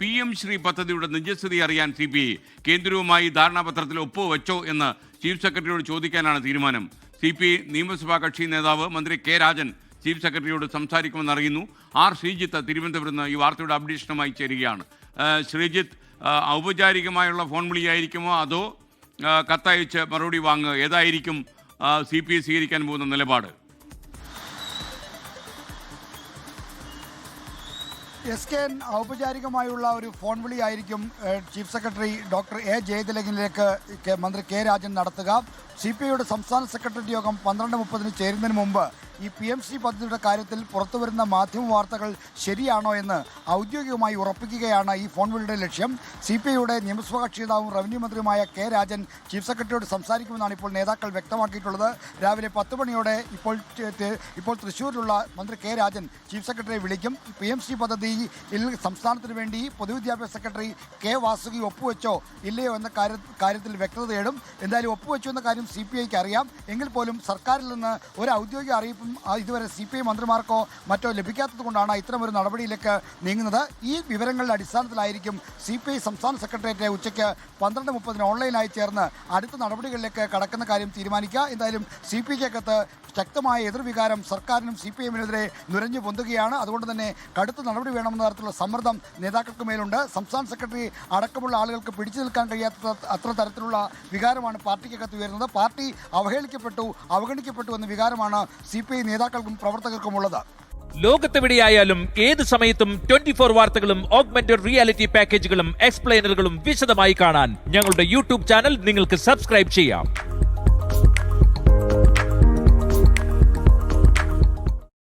PM Shri പദ്ധതിയുടെ നിജസ്ഥിതി അറിയാൻ CPI കേന്ദ്രവുമായി ധാരണാപത്രത്തിൽ ഒപ്പുവെച്ചോ എന്ന് ചീഫ് സെക്രട്ടറിയോട് ചോദിക്കാനാണ് തീരുമാനം. CPI നിയമസഭാ കക്ഷി നേതാവ് മന്ത്രി K. രാജൻ ചീഫ് സെക്രട്ടറിയോട് സംസാരിക്കുമെന്ന് അറിയുന്നു. R. ശ്രീജിത്ത് തിരുവനന്തപുരത്ത് നിന്ന് ഈ വാർത്തയുടെ അപ്ഡേഷനുമായി ചേരുകയാണ്. ശ്രീജിത്ത്, ഔപചാരികമായുള്ള ഫോൺ വിളിയായിരിക്കുമോ അതോ കത്തയച്ച് മറുപടി വാങ്ങുക, ഏതായിരിക്കും CPI സ്വീകരിക്കാൻ പോകുന്ന നിലപാട്? SKN ഔപചാരികമായുള്ള ഒരു ഫോൺ വിളിയായിരിക്കും ചീഫ് സെക്രട്ടറി ഡോക്ടർ A. ജയതിലകിലേക്ക് മന്ത്രി K. രാജൻ നടത്തുക. CPIയുടെ സംസ്ഥാന സെക്രട്ടറി യോഗം 12:30 ചേരുന്നതിന് മുമ്പ് ഈ PMC പദ്ധതിയുടെ കാര്യത്തിൽ പുറത്തുവരുന്ന മാധ്യമ വാർത്തകൾ ശരിയാണോ എന്ന് ഔദ്യോഗികമായി ഉറപ്പിക്കുകയാണ് ഈ ഫോൺ വിളിയുടെ ലക്ഷ്യം. CPIയുടെ നിയമസഭാ കക്ഷി നേതാവും റവന്യൂ മന്ത്രിയുമായ K. രാജൻ ചീഫ് സെക്രട്ടറിയോട് സംസാരിക്കുമെന്നാണ് ഇപ്പോൾ നേതാക്കൾ വ്യക്തമാക്കിയിട്ടുള്ളത്. രാവിലെ 10 മണിയോടെ ഇപ്പോൾ തൃശ്ശൂരിലുള്ള മന്ത്രി K. രാജൻ ചീഫ് സെക്രട്ടറിയെ വിളിക്കും. PMC പദ്ധതിയിൽ സംസ്ഥാനത്തിന് വേണ്ടി പൊതുവിദ്യാഭ്യാസ സെക്രട്ടറി K. വാസുകി ഒപ്പുവെച്ചോ ഇല്ലയോ എന്ന കാര്യത്തിൽ വ്യക്തത തേടും. എന്തായാലും ഒപ്പുവെച്ചു എന്ന കാര്യം CPIക്ക് അറിയാം. എങ്കിൽ പോലും സർക്കാരിൽ നിന്ന് ഒരു ഔദ്യോഗിക അറിയിപ്പും ഇതുവരെ CPI മന്ത്രിമാർക്കോ മറ്റോ ലഭിക്കാത്തത് കൊണ്ടാണ് ഇത്തരമൊരു നടപടിയിലേക്ക് നീങ്ങുന്നത്. ഈ വിവരങ്ങളുടെ അടിസ്ഥാനത്തിലായിരിക്കും CPI സംസ്ഥാന സെക്രട്ടേറിയറ്റ് ഉച്ചയ്ക്ക് 12:30 ഓൺലൈനായി ചേർന്ന് അടുത്ത നടപടികളിലേക്ക് കടക്കുന്ന കാര്യം തീരുമാനിക്കുക. എന്തായാലും CPIക്കകത്ത് ശക്തമായ എതിർവികാരം സർക്കാരിനും CPIഎമ്മിനെതിരെ നുരഞ്ഞു പൊന്തുകയാണ്. അതുകൊണ്ട് തന്നെ കടുത്ത നടപടി വേണമെന്ന തരത്തിലുള്ള സമ്മർദ്ദം നേതാക്കൾക്ക് മേലുണ്ട്. സംസ്ഥാന സെക്രട്ടറി അടക്കമുള്ള ആളുകൾക്ക് പിടിച്ചു നിൽക്കാൻ കഴിയാത്ത അത്ര തരത്തിലുള്ള വികാരമാണ് പാർട്ടിക്കകത്ത് ഉയരുന്നത്. പാർട്ടി അവഗണിക്കപ്പെട്ടു എന്ന വികാരമാണ് CPI നേതാക്കൾക്കും പ്രവർത്തകർക്കും ഉള്ളത്. ലോകത്തെവിടെയായാലും ഏത് സമയത്തും 24 വാർത്തകളും ഓഗ്മെന്റഡ് റിയാലിറ്റി പാക്കേജുകളും എക്സ്പ്ലെയിനറുകളും വിശദമായി കാണാൻ ഞങ്ങളുടെ YouTube ചാനൽ നിങ്ങൾക്ക് സബ്സ്ക്രൈബ് ചെയ്യാം.